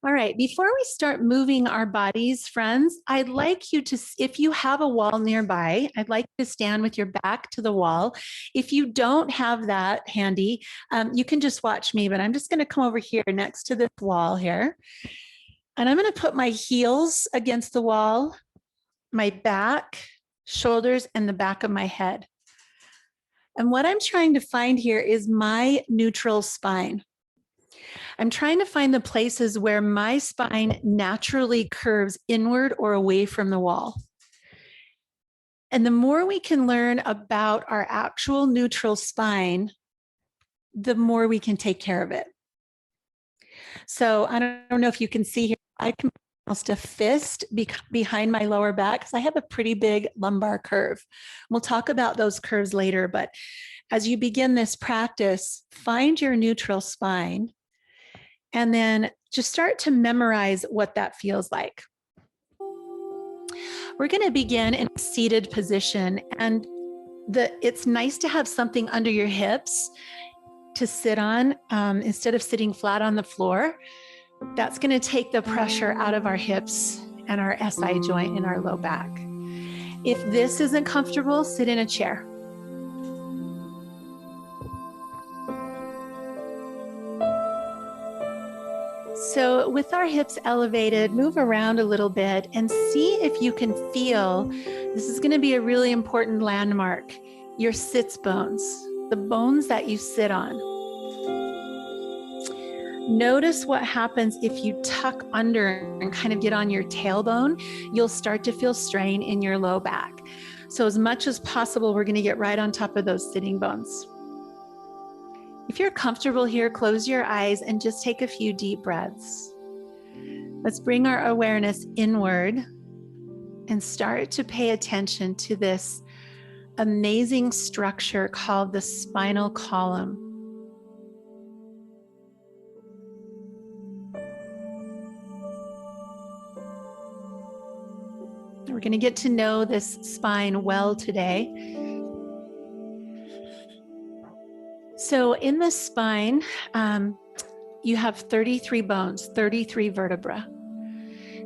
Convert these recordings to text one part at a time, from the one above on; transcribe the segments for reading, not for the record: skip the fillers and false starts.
All right, before we start moving our bodies, friends, I'd like you to, if you have a wall nearby, I'd like you to stand with your back to the wall. If you don't have that handy, you can just watch me, but I'm just going to come over here next to this wall here. And I'm going to put my heels against the wall, my back, shoulders, and the back of my head. And what I'm trying to find here is my neutral spine. I'm trying to find the places where my spine naturally curves inward or away from the wall. And the more we can learn about our actual neutral spine, the more we can take care of it. So I don't know if you can see here, I can almost a fist behind my lower back because I have a pretty big lumbar curve. We'll talk about those curves later, but as you begin this practice, find your neutral spine and then just start to memorize what that feels like. We're going to begin in a seated position, and it's nice to have something under your hips to sit on instead of sitting flat on the floor. That's going to take the pressure out of our hips and our SI joint in our low back. If this isn't comfortable, sit in a chair. So with our hips elevated, move around a little bit and see if you can feel, this is going to be a really important landmark, your sits bones, the bones that you sit on. Notice what happens if you tuck under and kind of get on your tailbone. You'll start to feel strain in your low back. So as much as possible, we're going to get right on top of those sitting bones. If you're comfortable here, close your eyes and just take a few deep breaths. Let's bring our awareness inward and start to pay attention to this amazing structure called the spinal column. We're going to get to know this spine well today. So in the spine, you have 33 bones, 33 vertebrae.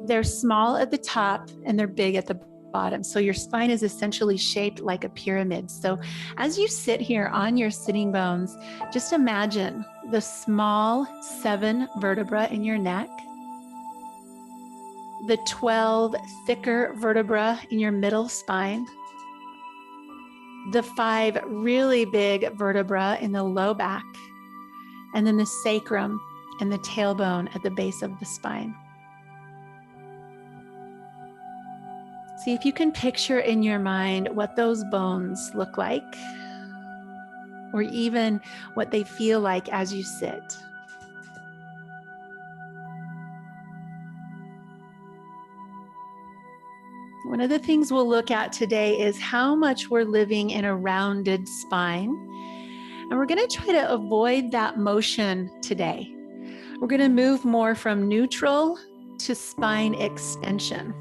They're small at the top and they're big at the bottom. So your spine is essentially shaped like a pyramid. So as you sit here on your sitting bones, just imagine the small 7 vertebrae in your neck, the 12 thicker vertebrae in your middle spine, the 5 really big vertebrae in the low back, and then the sacrum and the tailbone at the base of the spine. See if you can picture in your mind what those bones look like, or even what they feel like as you sit. One of the things we'll look at today is how much we're living in a rounded spine. And we're going to try to avoid that motion today. We're going to move more from neutral to spine extension.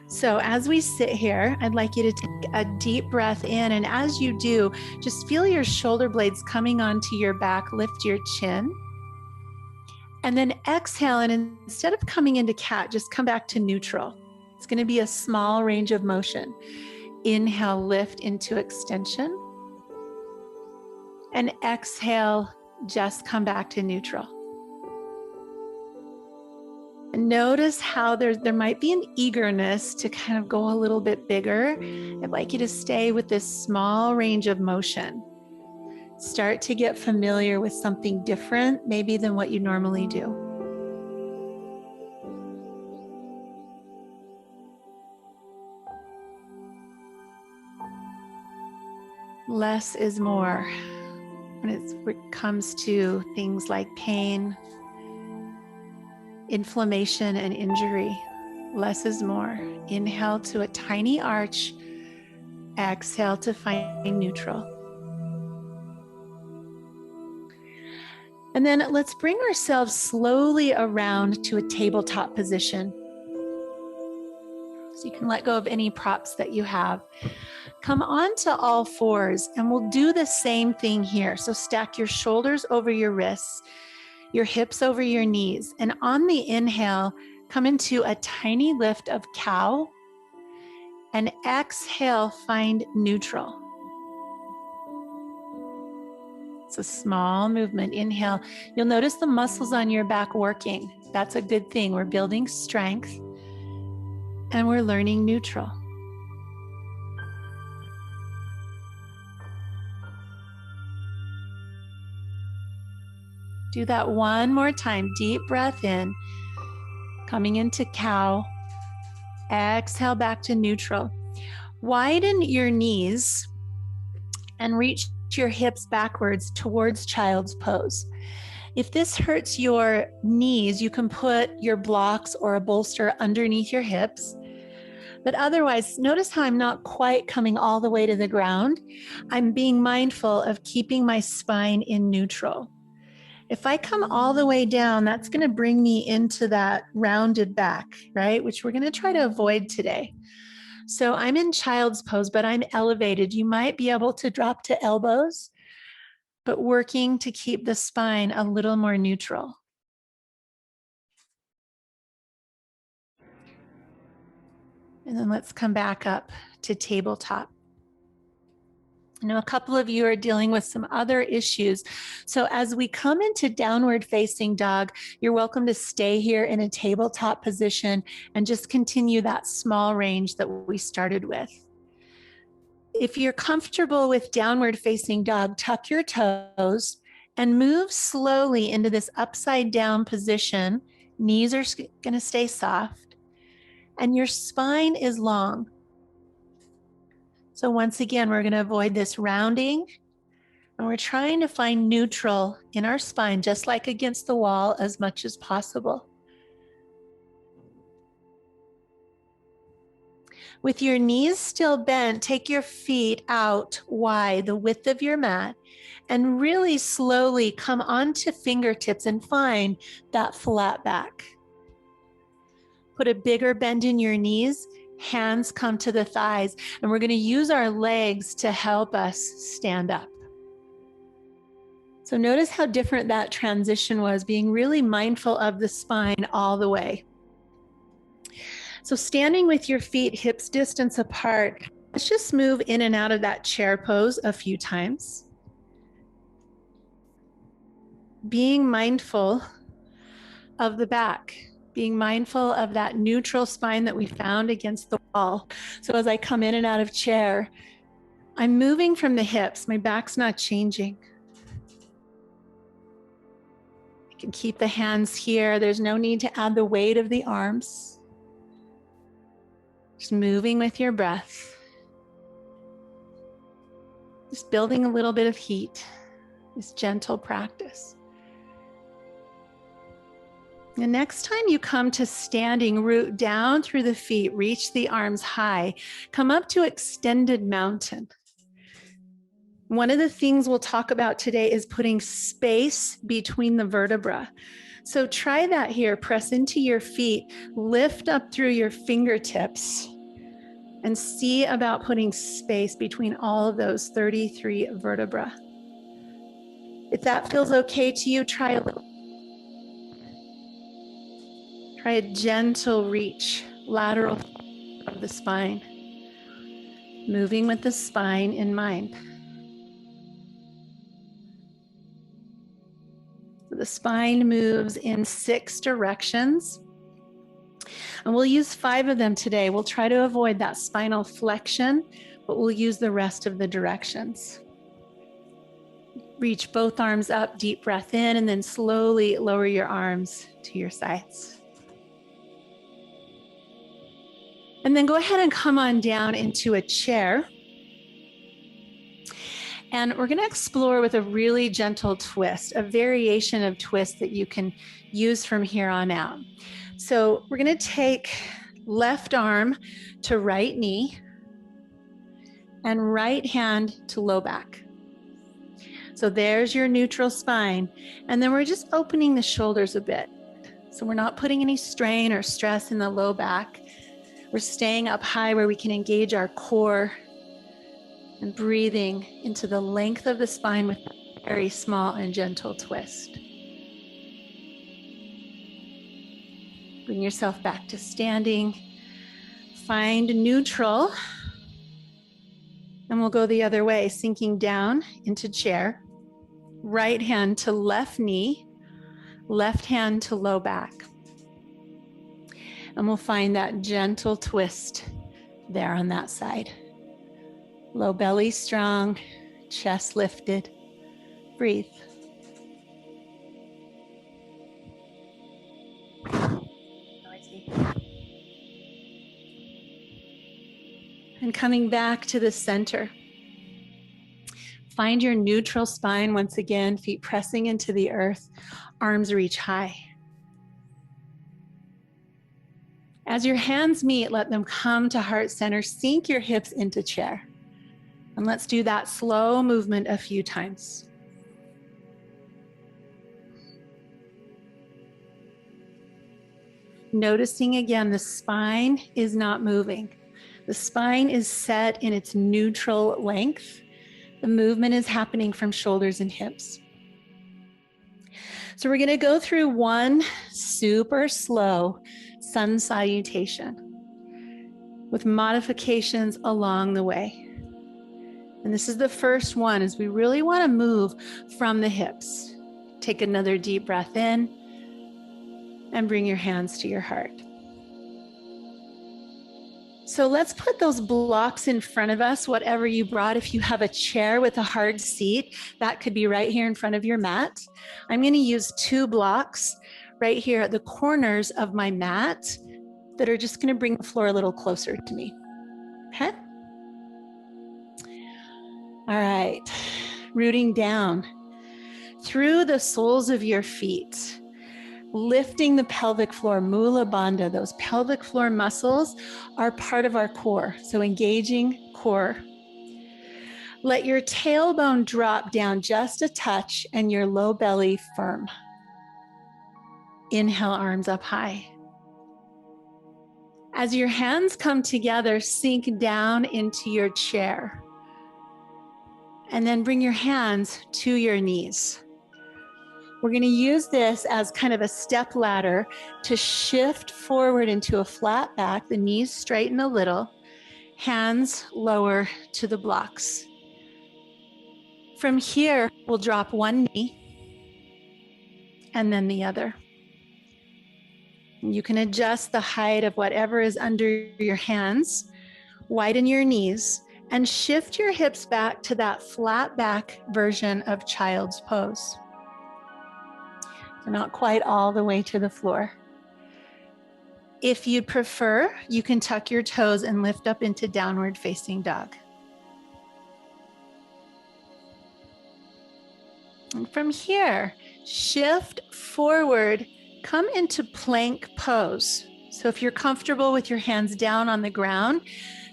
So as we sit here, I'd like you to take a deep breath in. And as you do, just feel your shoulder blades coming onto your back, lift your chin. And then exhale, and instead of coming into cat, just come back to neutral. It's going to be a small range of motion. Inhale, lift into extension. And exhale, just come back to neutral. And notice how there might be an eagerness to kind of go a little bit bigger. I'd like you to stay with this small range of motion. Start to get familiar with something different, maybe than what you normally do. Less is more when it comes to things like pain, inflammation, and injury. Less is more. Inhale to a tiny arch. Exhale to find neutral. And then let's bring ourselves slowly around to a tabletop position. So you can let go of any props that you have. Come onto all fours and we'll do the same thing here. So stack your shoulders over your wrists. your hips over your knees. And on the inhale, come into a tiny lift of cow. And exhale, find neutral. It's a small movement. Inhale. You'll notice the muscles on your back working. That's a good thing. We're building strength and we're learning neutral. Do that one more time. Deep breath in, coming into cow. Exhale back to neutral. Widen your knees and reach your hips backwards towards child's pose. If this hurts your knees, you can put your blocks or a bolster underneath your hips. But otherwise, notice how I'm not quite coming all the way to the ground. I'm being mindful of keeping my spine in neutral. If I come all the way down, that's going to bring me into that rounded back, right? Which we're going to try to avoid today. So I'm in child's pose, but I'm elevated. You might be able to drop to elbows, but working to keep the spine a little more neutral. And then let's come back up to tabletop. I know a couple of you are dealing with some other issues. So as we come into downward facing dog, you're welcome to stay here in a tabletop position and just continue that small range that we started with. If you're comfortable with downward facing dog, tuck your toes and move slowly into this upside down position. Knees are going to stay soft and your spine is long. So once again, we're going to avoid this rounding and we're trying to find neutral in our spine, just like against the wall as much as possible. With your knees still bent, take your feet out wide, the width of your mat, and really slowly come onto fingertips and find that flat back. Put a bigger bend in your knees. Hands come to the thighs, and we're going to use our legs to help us stand up. So notice how different that transition was, being really mindful of the spine all the way. So standing with your feet hips distance apart, let's just move in and out of that chair pose a few times. Being mindful of the back. Being mindful of that neutral spine that we found against the wall. So as I come in and out of chair, I'm moving from the hips. My back's not changing. I can keep the hands here. There's no need to add the weight of the arms. Just moving with your breath. Just building a little bit of heat. This gentle practice. The next time you come to standing, root down through the feet, reach the arms high, come up to extended mountain. One of the things we'll talk about today is putting space between the vertebrae. So try that here, press into your feet, lift up through your fingertips, and see about putting space between all of those 33 vertebrae. If that feels okay to you, try a gentle reach, lateral of the spine, moving with the spine in mind. The spine moves in 6 directions, and we'll use 5 of them today. We'll try to avoid that spinal flexion, but we'll use the rest of the directions. Reach both arms up, deep breath in, and then slowly lower your arms to your sides. And then go ahead and come on down into a chair. And we're going to explore with a really gentle twist, a variation of twist that you can use from here on out. So we're going to take left arm to right knee and right hand to low back. So there's your neutral spine. And then we're just opening the shoulders a bit. So we're not putting any strain or stress in the low back. We're staying up high where we can engage our core and breathing into the length of the spine with a very small and gentle twist. Bring yourself back to standing. Find neutral. And we'll go the other way, sinking down into chair. Right hand to left knee, left hand to low back. And we'll find that gentle twist there on that side. Low belly strong, chest lifted. Breathe. And coming back to the center. Find your neutral spine once again, feet pressing into the earth, arms reach high. As your hands meet, let them come to heart center. Sink your hips into chair. And let's do that slow movement a few times. Noticing again, the spine is not moving. The spine is set in its neutral length. The movement is happening from shoulders and hips. So we're going to go through one super slow sun salutation with modifications along the way. And this is the first one, as we really want to move from the hips. Take another deep breath in and bring your hands to your heart. So let's put those blocks in front of us, whatever you brought. If you have a chair with a hard seat, that could be right here in front of your mat. I'm going to use 2 blocks right here at the corners of my mat that are just going to bring the floor a little closer to me. Okay? All right. Rooting down through the soles of your feet. Lifting the pelvic floor, Mula Bandha. Those pelvic floor muscles are part of our core. So engaging core. Let your tailbone drop down just a touch and your low belly firm. Inhale, arms up high. As your hands come together, sink down into your chair. And then bring your hands to your knees. We're going to use this as kind of a step ladder to shift forward into a flat back, the knees straighten a little, hands lower to the blocks. From here, we'll drop one knee and then the other. You can adjust the height of whatever is under your hands, widen your knees, and shift your hips back to that flat back version of child's pose. Not quite all the way to the floor. If you'd prefer, you can tuck your toes and lift up into downward facing dog. And from here, shift forward, come into plank pose. So if you're comfortable with your hands down on the ground,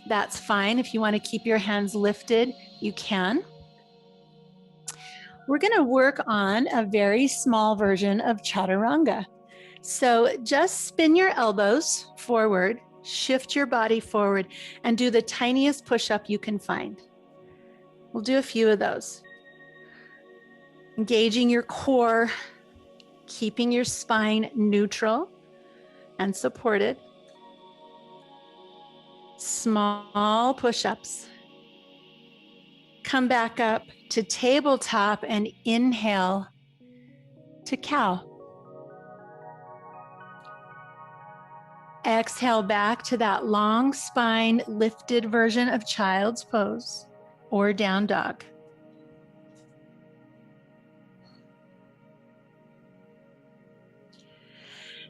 that's fine. If you want to keep your hands lifted, you can. We're going to work on a very small version of chaturanga. So just spin your elbows forward, shift your body forward, and do the tiniest push-up you can find. We'll do a few of those. Engaging your core, keeping your spine neutral and supported. Small push-ups. Come back up to tabletop and inhale to cow. Exhale back to that long spine lifted version of child's pose or down dog.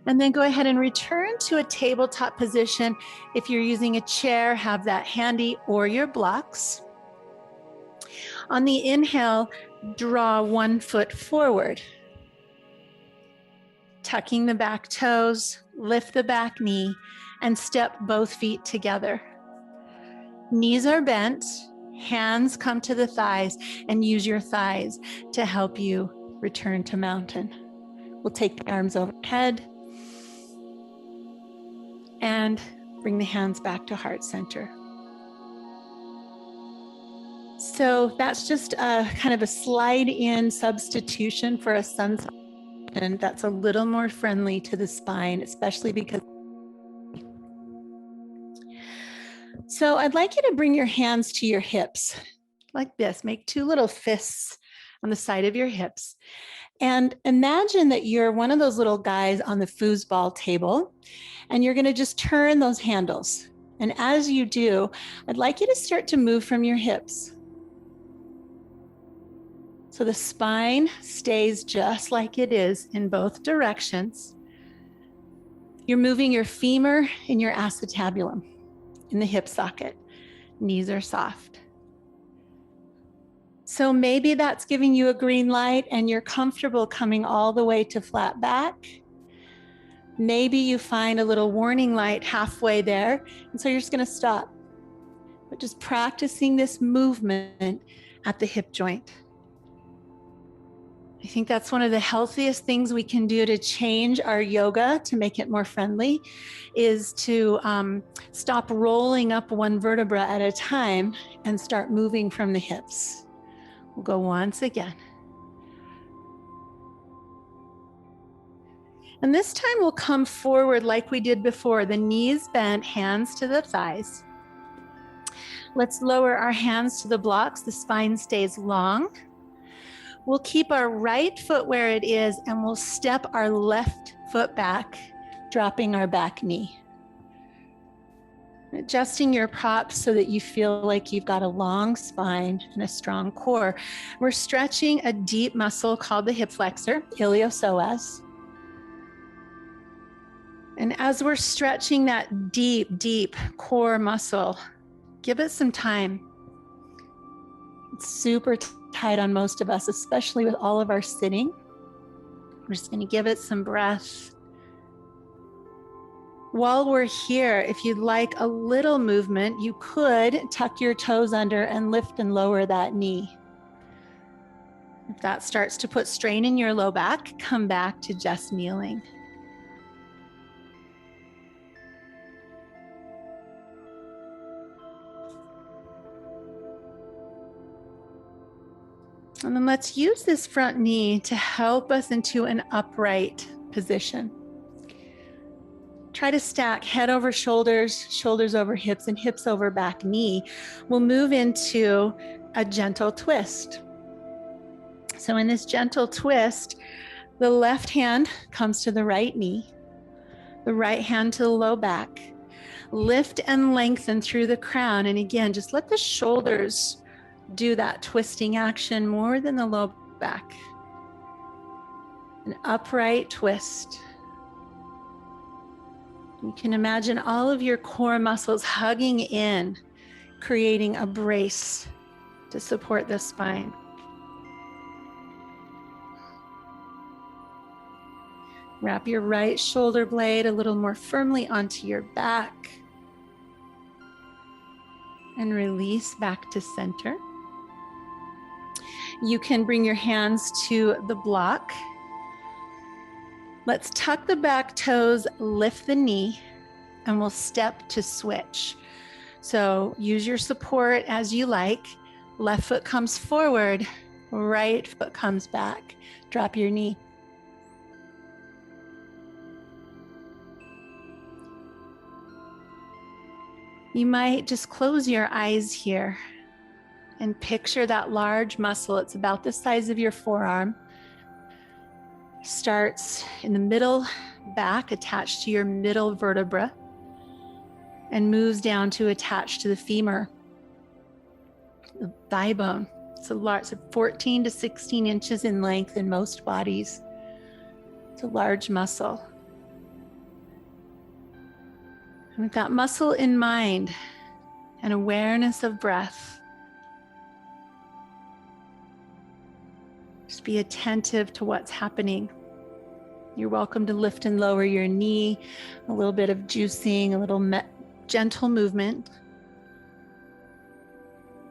And then go ahead and return to a tabletop position. If you're using a chair, have that handy or your blocks. On the inhale, draw one foot forward. Tucking the back toes, lift the back knee, and step both feet together. Knees are bent, hands come to the thighs, and use your thighs to help you return to mountain. We'll take the arms overhead and bring the hands back to heart center. So that's just a kind of a slide in substitution for a sun And that's a little more friendly to the spine, especially because. So I'd like you to bring your hands to your hips like this. Make two little fists on the side of your hips. And imagine that you're one of those little guys on the foosball table, and you're going to just turn those handles. And as you do, I'd like you to start to move from your hips. So the spine stays just like it is in both directions. You're moving your femur and your acetabulum in the hip socket. Knees are soft. So maybe that's giving you a green light and you're comfortable coming all the way to flat back. Maybe you find a little warning light halfway there, and so you're just going to stop. But just practicing this movement at the hip joint. I think that's one of the healthiest things we can do to change our yoga to make it more friendly, is to stop rolling up one vertebra at a time and start moving from the hips. We'll go once again. And this time we'll come forward like we did before, the knees bent, hands to the thighs. Let's lower our hands to the blocks. The spine stays long. We'll keep our right foot where it is, and we'll step our left foot back, dropping our back knee. Adjusting your props so that you feel like you've got a long spine and a strong core. We're stretching a deep muscle called the hip flexor, iliopsoas. And as we're stretching that deep, deep core muscle, give it some time. It's super tight on most of us, especially with all of our sitting. We're just going to give it some breath. While we're here, if you'd like a little movement, you could tuck your toes under and lift and lower that knee. If that starts to put strain in your low back, come back to just kneeling. And then let's use this front knee to help us into an upright position. Try to stack head over shoulders, shoulders over hips, and hips over back knee. We'll move into a gentle twist. So in this gentle twist, the left hand comes to the right knee, the right hand to the low back. Lift and lengthen through the crown. And again, just let the shoulders do that twisting action more than the low back. An upright twist. You can imagine all of your core muscles hugging in, creating a brace to support the spine. Wrap your right shoulder blade a little more firmly onto your back and release back to center. You can bring your hands to the block. Let's tuck the back toes, lift the knee, and we'll step to switch. So use your support as you like. Left foot comes forward, right foot comes back. Drop your knee. You might just close your eyes here and picture that large muscle. It's about the size of your forearm. Starts in the middle back, attached to your middle vertebra, and moves down to attach to the femur, the thigh bone. It's a 14 to 16 inches in length in most bodies. It's a large muscle. And with that muscle in mind and awareness of breath, just be attentive to what's happening. You're welcome to lift and lower your knee, a little bit of juicing, a little gentle movement,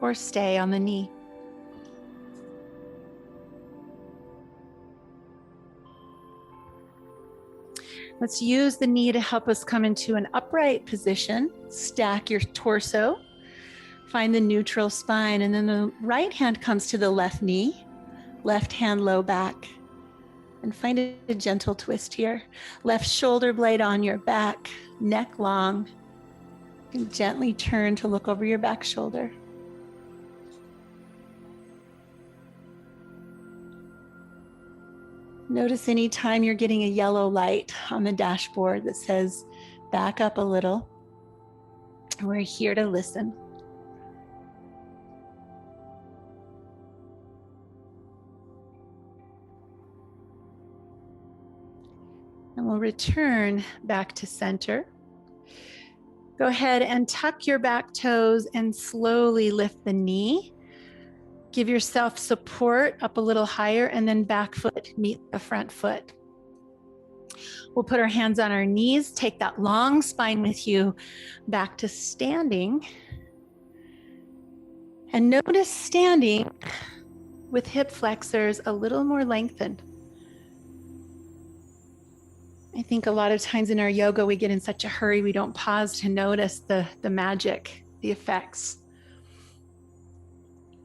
or stay on the knee. Let's use the knee to help us come into an upright position. Stack your torso, find the neutral spine, and then the right hand comes to the left knee, left hand low back. And find a gentle twist here. Left shoulder blade on your back, neck long. And gently turn to look over your back shoulder. Notice anytime you're getting a yellow light on the dashboard that says, back up a little. We're here to listen. And we'll return back to center. Go ahead and tuck your back toes and slowly lift the knee. Give yourself support up a little higher, and then back foot meet the front foot. We'll put our hands on our knees, take that long spine with you back to standing. And notice standing with hip flexors a little more lengthened. I think a lot of times in our yoga, we get in such a hurry, we don't pause to notice the magic, the effects.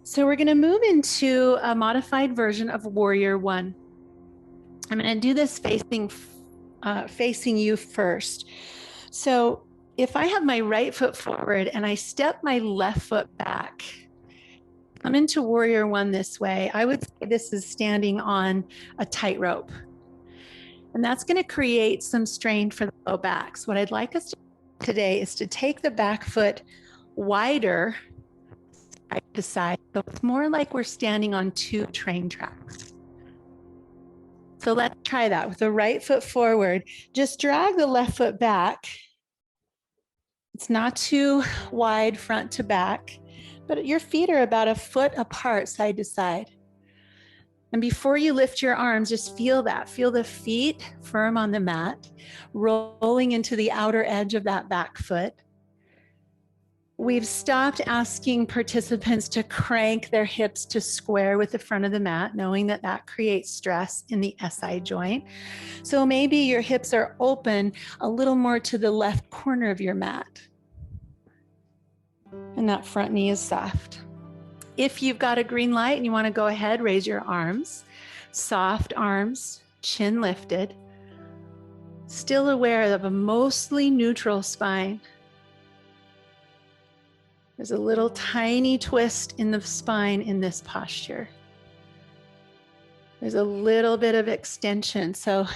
So we're going to move into a modified version of Warrior One. I'm going to do this facing you first. So if I have my right foot forward and I step my left foot back, I'm into Warrior One this way. I would say this is standing on a tightrope. And that's going to create some strain for the low back. So what I'd like us to do today is to take the back foot wider side to side. So it's more like we're standing on two train tracks. So let's try that with the right foot forward. Just drag the left foot back. It's not too wide front to back, but your feet are about a foot apart side to side. And before you lift your arms, just feel that. Feel the feet firm on the mat, rolling into the outer edge of that back foot. We've stopped asking participants to crank their hips to square with the front of the mat, knowing that that creates stress in the SI joint. So maybe your hips are open a little more to the left corner of your mat. And that front knee is soft. If you've got a green light and you want to go ahead, raise your arms. Soft arms, chin lifted. Still aware of a mostly neutral spine. There's a little tiny twist in the spine in this posture. There's a little bit of extension. So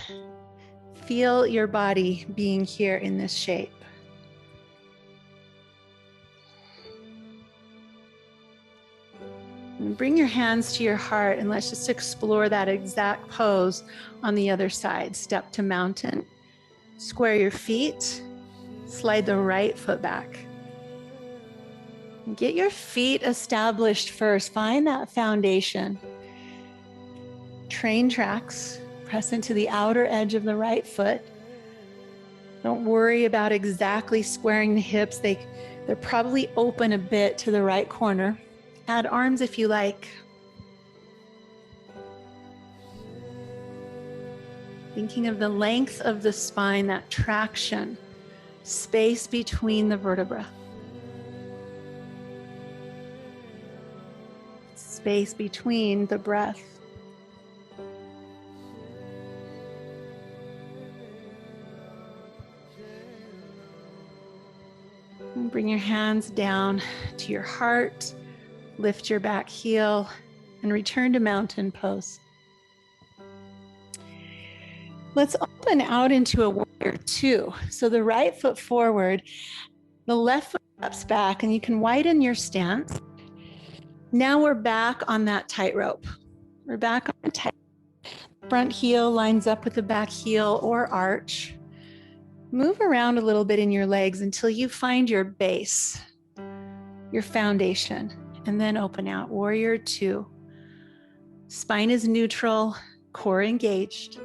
feel your body being here in this shape. And bring your hands to your heart and let's just explore that exact pose on the other side. Step to mountain, square your feet, slide the right foot back. Get your feet established first. Find that foundation. Train tracks, press into the outer edge of the right foot. Don't worry about exactly squaring the hips. They're probably open a bit to the right corner. Add arms if you like. Thinking of the length of the spine, that traction, space between the vertebrae. Space between the breath. And bring your hands down to your heart. Lift your back heel and return to mountain pose. Let's open out into a Warrior Two. So the right foot forward, the left foot steps back, and you can widen your stance. Now we're back on that tightrope. We're back on the tight. Front heel lines up with the back heel or arch. Move around a little bit in your legs until you find your base, your foundation. And then open out, Warrior Two. Spine is neutral, core engaged.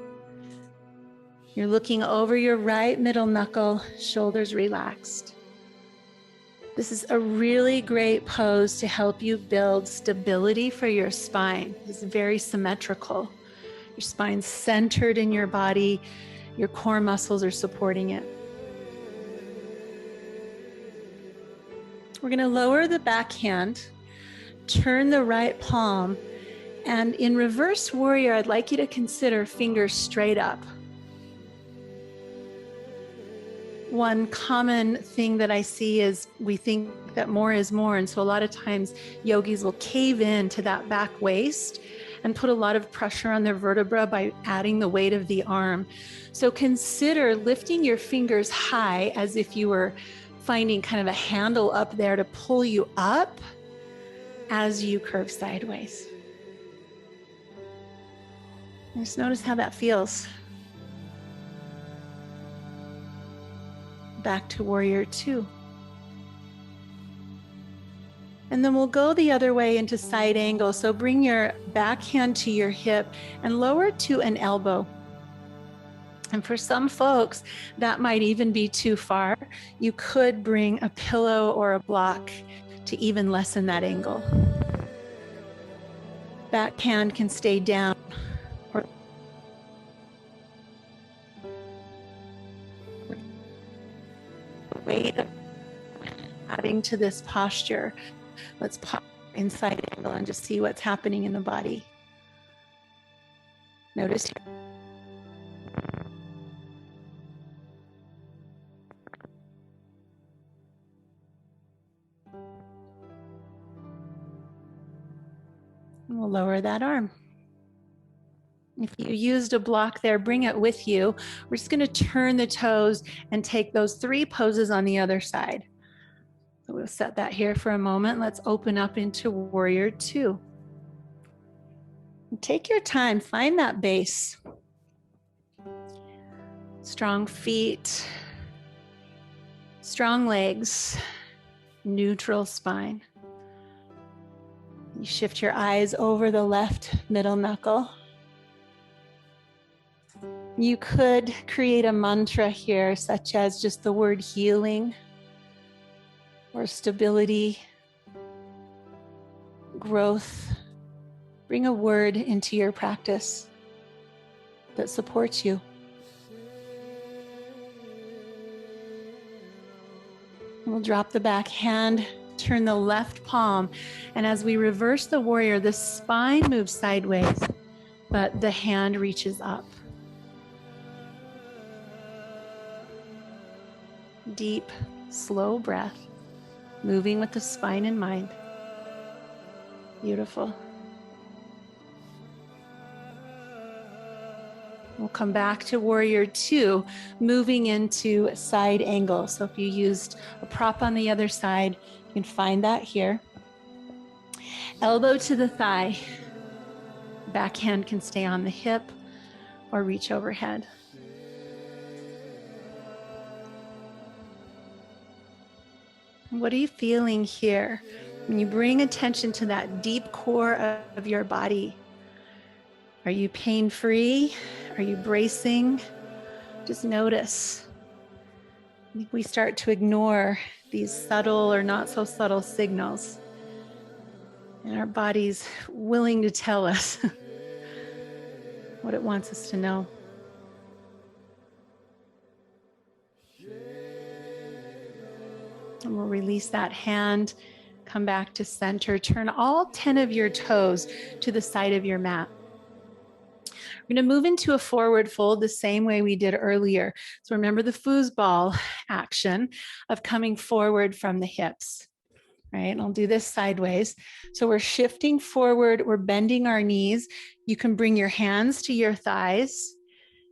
You're looking over your right middle knuckle, shoulders relaxed. This is a really great pose to help you build stability for your spine. It's very symmetrical. Your spine's centered in your body. Your core muscles are supporting it. We're going to lower the back hand. Turn the right palm And in reverse warrior, I'd like you to consider fingers straight up. One common thing that I see is we think that more is more. And so a lot of times yogis will cave in to that back waist and put a lot of pressure on their vertebra by adding the weight of the arm. So consider lifting your fingers high as if you were finding kind of a handle up there to pull you up as you curve sideways. Just notice how that feels. Back to warrior two. And then we'll go the other way into side angle. So bring your back hand to your hip and lower to an elbow. And for some folks, that might even be too far. You could bring a pillow or a block to even lessen that angle. Back hand can stay down. Or weight adding to this posture. Let's pop in side angle and just see what's happening in the body. Notice. And we'll lower that arm. If you used a block there, bring it with you. We're just going to turn the toes and take those 3 poses on the other side. So we'll set that here for a moment. Let's open up into warrior two. Take your time, find that base. Strong feet, strong legs, neutral spine. You shift your eyes over the left middle knuckle. You could create a mantra here, such as just the word healing or stability, growth. Bring a word into your practice that supports you. We'll drop the back hand, turn the left palm, and as we reverse the warrior, the spine moves sideways, but the hand reaches up. Deep, slow breath, moving with the spine in mind. Beautiful. We'll come back to warrior two, moving into side angle. So if you used a prop on the other side, you can find that here. Elbow to the thigh. Back hand can stay on the hip or reach overhead. What are you feeling here when you bring attention to that deep core of your body? Are you pain-free? Are you bracing? Just notice. I think we start to ignore these subtle or not so subtle signals. And our body's willing to tell us what it wants us to know. And we'll release that hand, come back to center, turn all 10 of your toes to the side of your mat. We're going to move into a forward fold the same way we did earlier. So remember the foosball action of coming forward from the hips, right? And I'll do this sideways. So we're shifting forward, we're bending our knees. You can bring your hands to your thighs,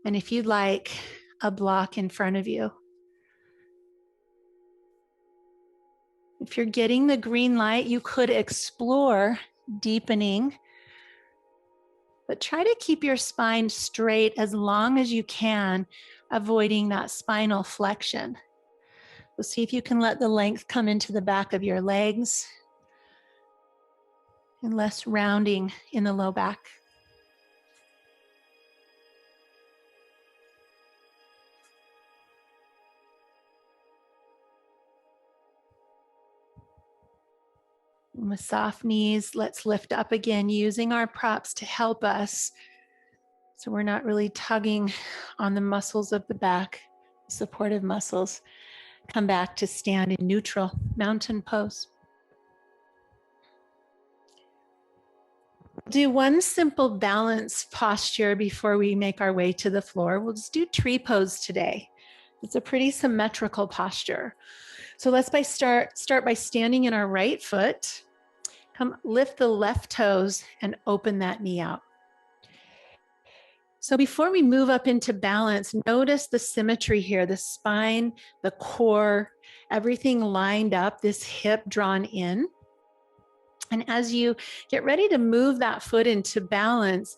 and if you'd like, a block in front of you. If you're getting the green light, you could explore deepening, but try to keep your spine straight as long as you can, avoiding that spinal flexion. So see if you can let the length come into the back of your legs and less rounding in the low back. And with soft knees, let's lift up again using our props to help us. So we're not really tugging on the muscles of the back, supportive muscles. Come back to stand in neutral mountain pose. Do one simple balance posture before we make our way to the floor. We'll just do tree pose today. It's a pretty symmetrical posture. So let's start by standing in our right foot. Come lift the left toes and open that knee out. So before we move up into balance, notice the symmetry here, the spine, the core, everything lined up, this hip drawn in. And as you get ready to move that foot into balance,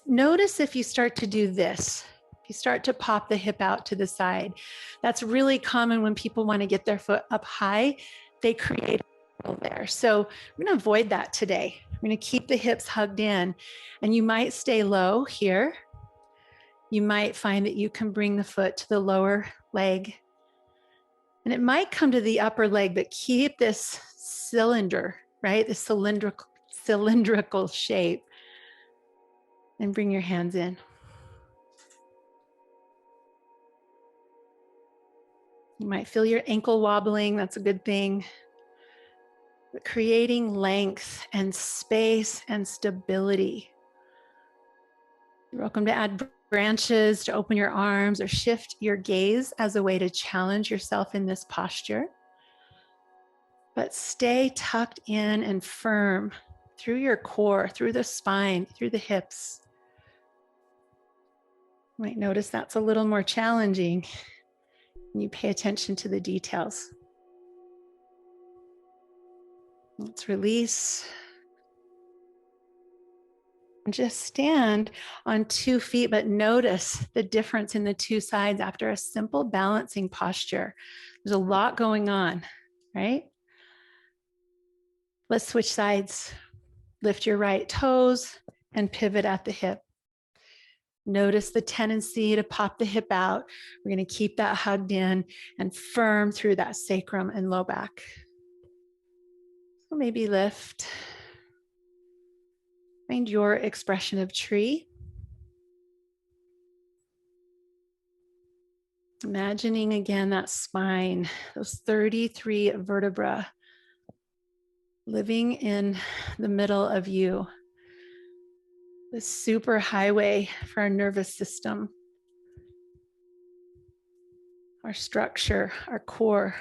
notice if you start to do this. If you start to pop the hip out to the side, that's really common when people want to get their foot up high. They create a hole there. So we're going to avoid that today. We're going to keep the hips hugged in, and you might stay low here. You might find that you can bring the foot to the lower leg, and it might come to the upper leg, but keep this cylinder, right? The cylindrical shape, and bring your hands in. You might feel your ankle wobbling. That's a good thing. But creating length and space and stability. You're welcome to add branches, to open your arms, or shift your gaze as a way to challenge yourself in this posture. But stay tucked in and firm through your core, through the spine, through the hips. You might notice that's a little more challenging when you pay attention to the details. Let's release. And just stand on 2 feet, but notice the difference in the two sides after a simple balancing posture. There's a lot going on, right? Let's switch sides. Lift your right toes and pivot at the hip. Notice the tendency to pop the hip out. We're going to keep that hugged in and firm through that sacrum and low back. So maybe lift. Find your expression of tree. Imagining again that spine, those 33 vertebrae living in the middle of you. This super highway for our nervous system, our structure, our core.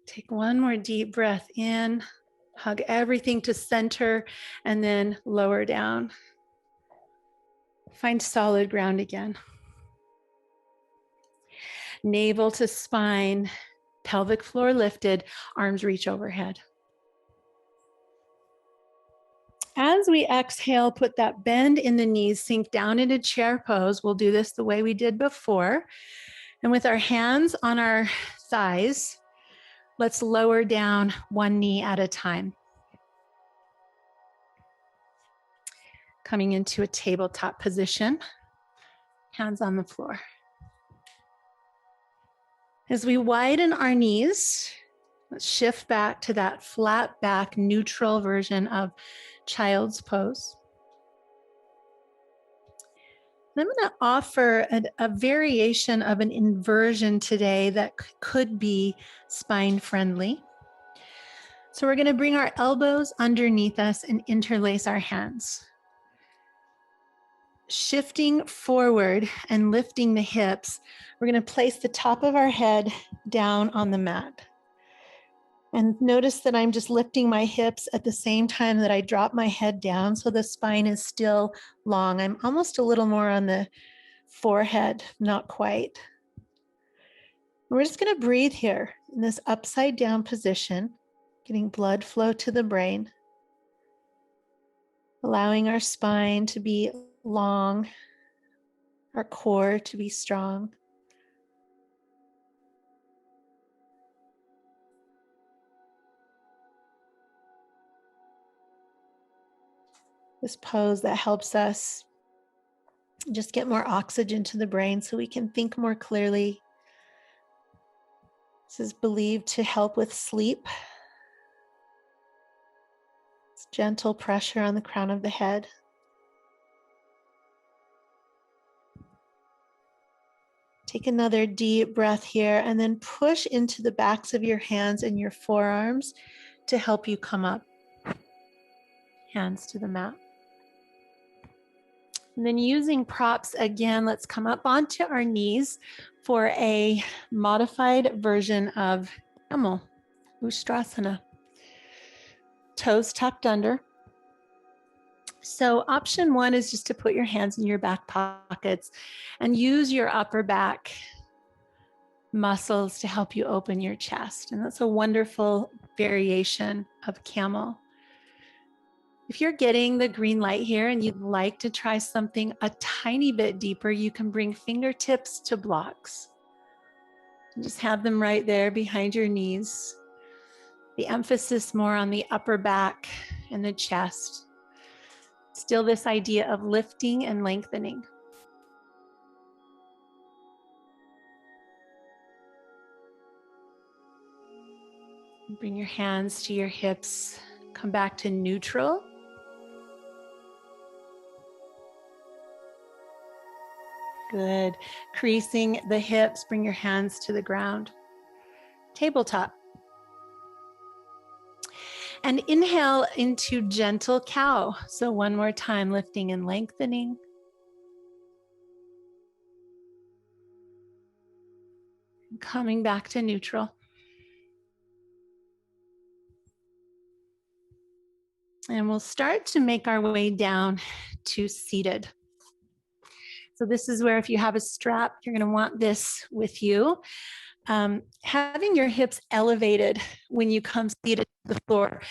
Take one more deep breath in, hug everything to center, and then lower down. Find solid ground again. Navel to spine, pelvic floor lifted, arms reach overhead. As we exhale, put that bend in the knees, sink down into chair pose. We'll do this the way we did before. And with our hands on our thighs, let's lower down one knee at a time. Coming into a tabletop position, hands on the floor. As we widen our knees, let's shift back to that flat back, neutral version of child's pose. I'm going to offer a variation of an inversion today that could be spine friendly. So we're going to bring our elbows underneath us and interlace our hands. Shifting forward and lifting the hips, we're going to place the top of our head down on the mat. And notice that I'm just lifting my hips at the same time that I drop my head down, so the spine is still long. I'm almost a little more on the forehead, not quite. We're just going to breathe here in this upside down position, getting blood flow to the brain, allowing our spine to be long, our core to be strong. This pose that helps us just get more oxygen to the brain so we can think more clearly. This is believed to help with sleep. It's gentle pressure on the crown of the head. Take another deep breath here and then push into the backs of your hands and your forearms to help you come up. Hands to the mat. And then using props again, let's come up onto our knees for a modified version of camel, Ustrasana. Toes tucked under. So option one is just to put your hands in your back pockets and use your upper back muscles to help you open your chest. And that's a wonderful variation of camel. If you're getting the green light here and you'd like to try something a tiny bit deeper, you can bring fingertips to blocks. And just have them right there behind your knees. The emphasis more on the upper back and the chest. Still this idea of lifting and lengthening. Bring your hands to your hips. Come back to neutral. Good. Creasing the hips, bring your hands to the ground. Tabletop. And inhale into gentle cow. So one more time, lifting and lengthening. Coming back to neutral. And we'll start to make our way down to seated. So this is where if you have a strap, you're going to want this with you. Having your hips elevated when you come seated to the floor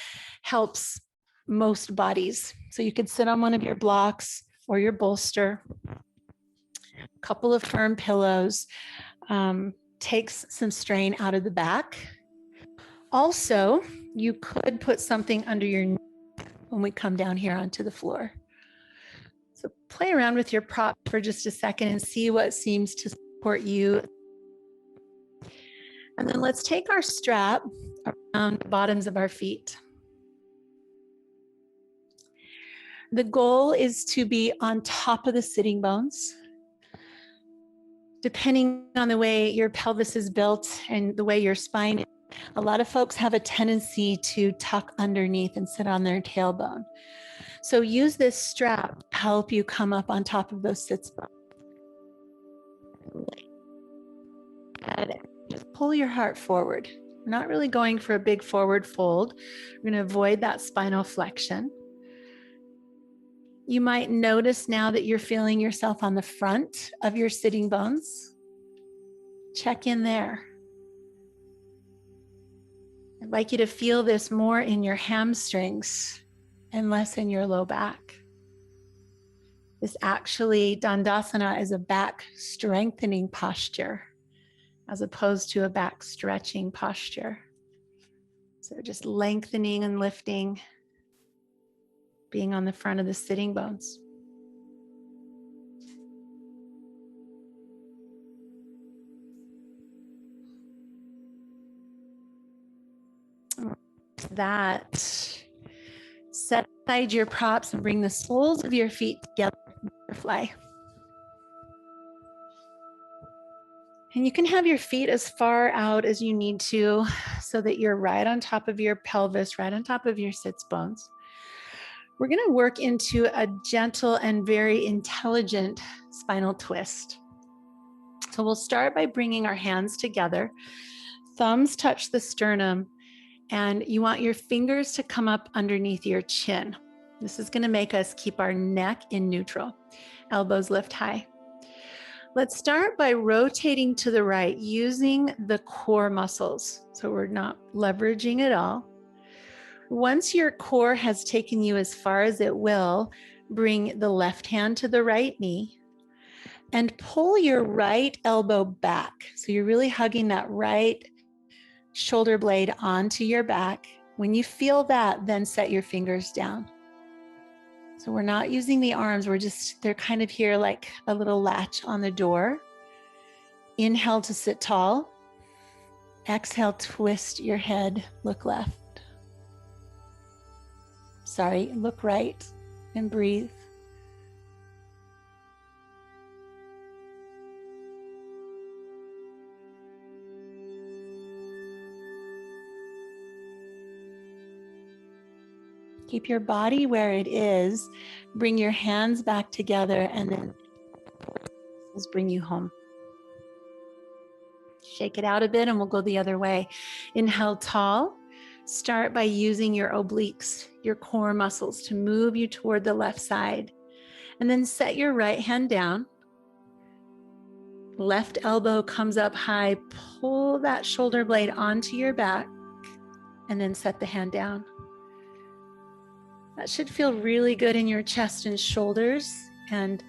helps most bodies. So you could sit on one of your blocks or your bolster, a couple of firm pillows, takes some strain out of the back. Also, you could put something under your knee when we come down here onto the floor. So play around with your prop for just a second and see what seems to support you. And then let's take our strap around the bottoms of our feet. The goal is to be on top of the sitting bones. Depending on the way your pelvis is built and the way your spine is, a lot of folks have a tendency to tuck underneath and sit on their tailbone. So use this strap to help you come up on top of those sits bones. And just pull your heart forward. We're not really going for a big forward fold. We're going to avoid that spinal flexion. You might notice now that you're feeling yourself on the front of your sitting bones. Check in there. I'd like you to feel this more in your hamstrings and less in your low back. This actually, Dandasana is a back strengthening posture as opposed to a back stretching posture. So just lengthening and lifting, being on the front of the sitting bones. That, set aside your props and bring the soles of your feet together, butterfly. And you can have your feet as far out as you need to so that you're right on top of your pelvis, right on top of your sits bones. We're going to work into a gentle and very intelligent spinal twist. So we'll start by bringing our hands together. Thumbs touch the sternum, and you want your fingers to come up underneath your chin. This is going to make us keep our neck in neutral. Elbows lift high. Let's start by rotating to the right using the core muscles. So we're not leveraging at all. Once your core has taken you as far as it will, bring the left hand to the right knee and pull your right elbow back. So you're really hugging that right shoulder blade onto your back. When you feel that, then set your fingers down. So we're not using the arms, they're kind of here like a little latch on the door. Inhale to sit tall. Exhale, twist your head, look left. Look right and breathe. Keep your body where it is. Bring your hands back together, and then let's bring you home. Shake it out a bit and we'll go the other way. Inhale tall. Start by using your obliques, your core muscles, to move you toward the left side. And then set your right hand down. Left elbow comes up high. Pull that shoulder blade onto your back and then set the hand down. That should feel really good in your chest and shoulders and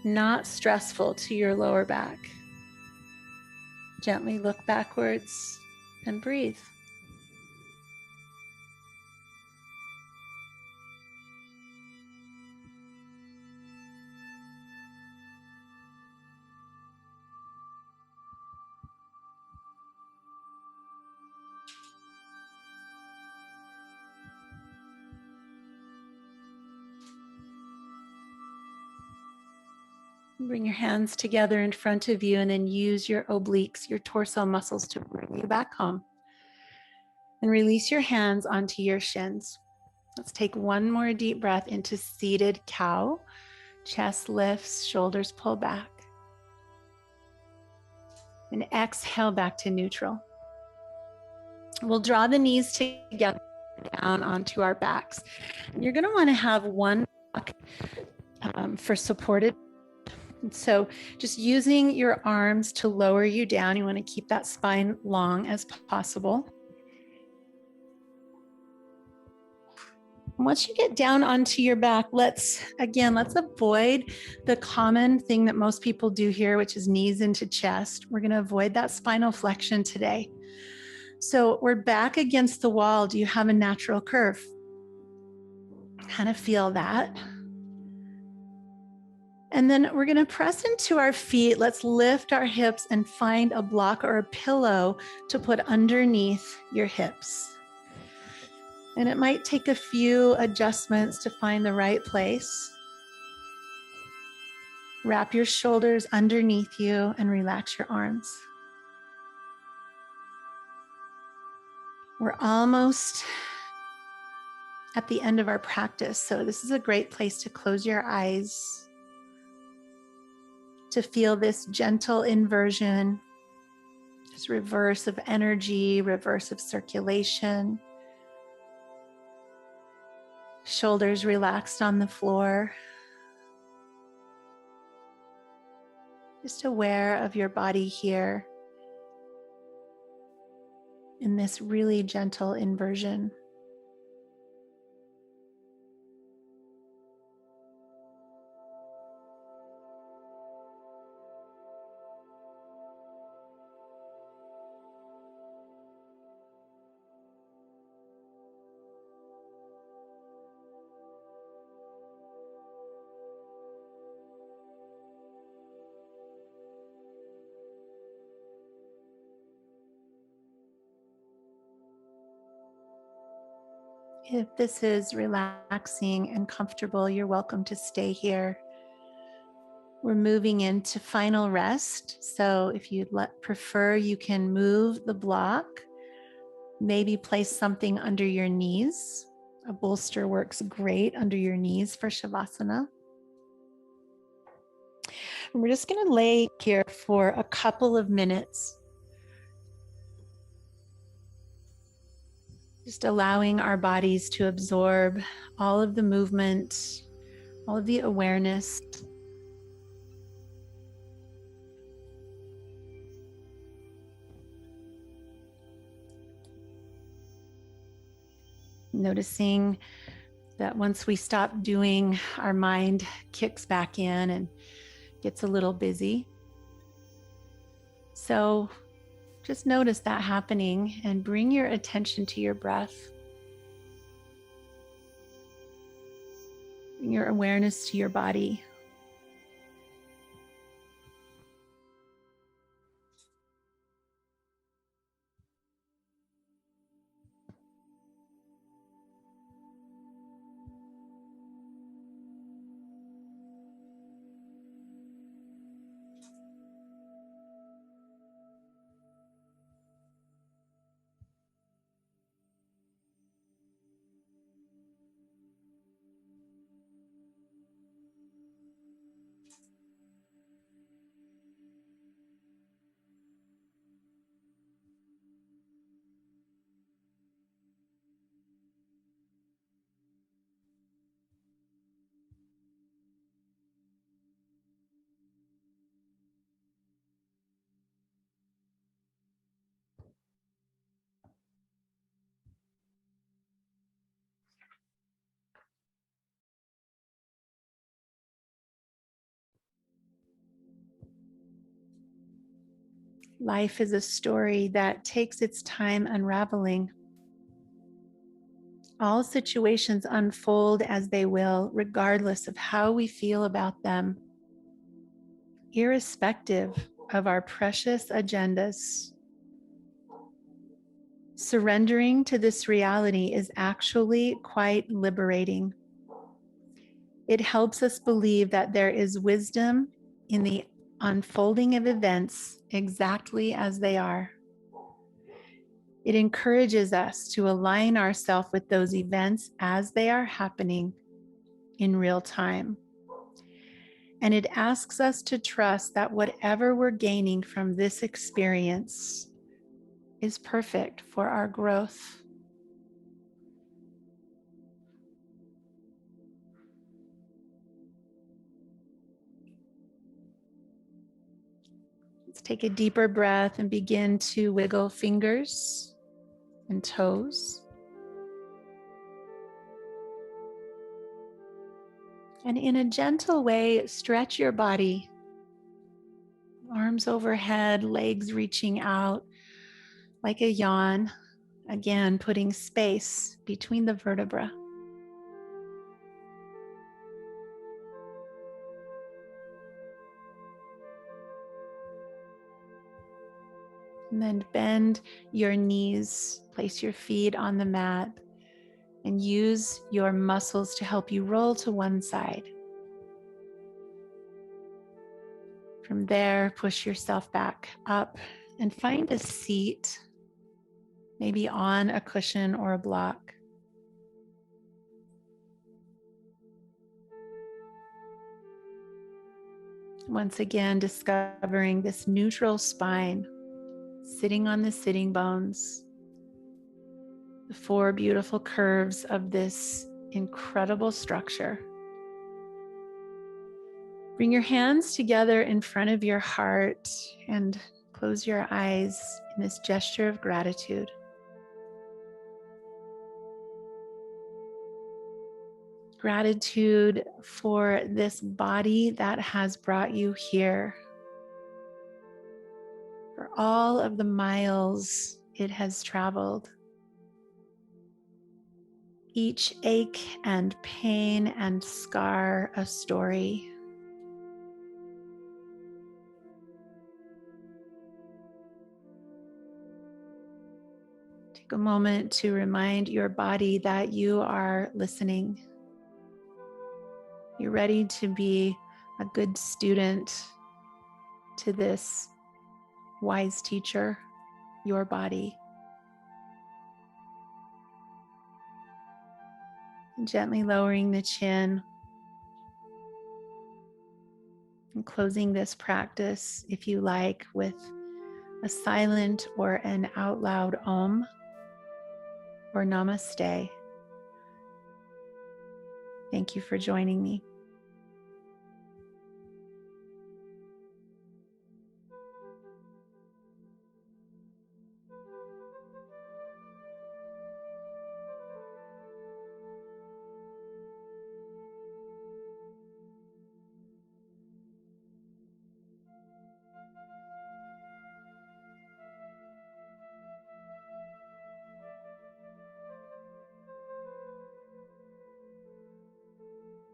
not stressful to your lower back. Gently look backwards and breathe. Bring your hands together in front of you and then use your obliques, your torso muscles, to bring you back home. And release your hands onto your shins. Let's take one more deep breath into seated cow. Chest lifts, shoulders pull back. And exhale back to neutral. We'll draw the knees together down onto our backs. You're going to want to have one block for supported. So just using your arms to lower you down. You want to keep that spine long as possible. Once you get down onto your back, let's avoid the common thing that most people do here, which is knees into chest. We're going to avoid that spinal flexion today. So we're back against the wall. Do you have a natural curve? Kind of feel that. And then we're going to press into our feet. Let's lift our hips and find a block or a pillow to put underneath your hips. And it might take a few adjustments to find the right place. Wrap your shoulders underneath you and relax your arms. We're almost at the end of our practice, so this is a great place to close your eyes, to feel this gentle inversion, this reverse of energy, reverse of circulation. Shoulders relaxed on the floor. Just aware of your body here in this really gentle inversion. If this is relaxing and comfortable, you're welcome to stay here. We're moving into final rest. So if you'd prefer, you can move the block, maybe place something under your knees. A bolster works great under your knees for Shavasana. And we're just going to lay here for a couple of minutes. Just allowing our bodies to absorb all of the movement, all of the awareness. Noticing that once we stop doing, our mind kicks back in and gets a little busy. So just notice that happening and bring your attention to your breath. Bring your awareness to your body. Life is a story that takes its time unraveling. All situations unfold as they will, regardless of how we feel about them, irrespective of our precious agendas. Surrendering to this reality is actually quite liberating. It helps us believe that there is wisdom in the unfolding of events exactly as they are. It encourages us to align ourselves with those events as they are happening in real time. And it asks us to trust that whatever we're gaining from this experience is perfect for our growth. Let's take a deeper breath and begin to wiggle fingers and toes. And in a gentle way, stretch your body. Arms overhead, legs reaching out like a yawn. Again, putting space between the vertebrae. And then bend your knees, place your feet on the mat, and use your muscles to help you roll to one side. From there, push yourself back up and find a seat, maybe on a cushion or a block. Once again, discovering this neutral spine, sitting on the sitting bones, the four beautiful curves of this incredible structure. Bring your hands together in front of your heart and close your eyes in this gesture of gratitude. Gratitude for this body that has brought you here, for all of the miles it has traveled. Each ache and pain and scar a story. Take a moment to remind your body that you are listening. You're ready to be a good student to this wise teacher, your body. And gently lowering the chin and closing this practice, if you like, with a silent or an out loud Om or Namaste. Thank you for joining me.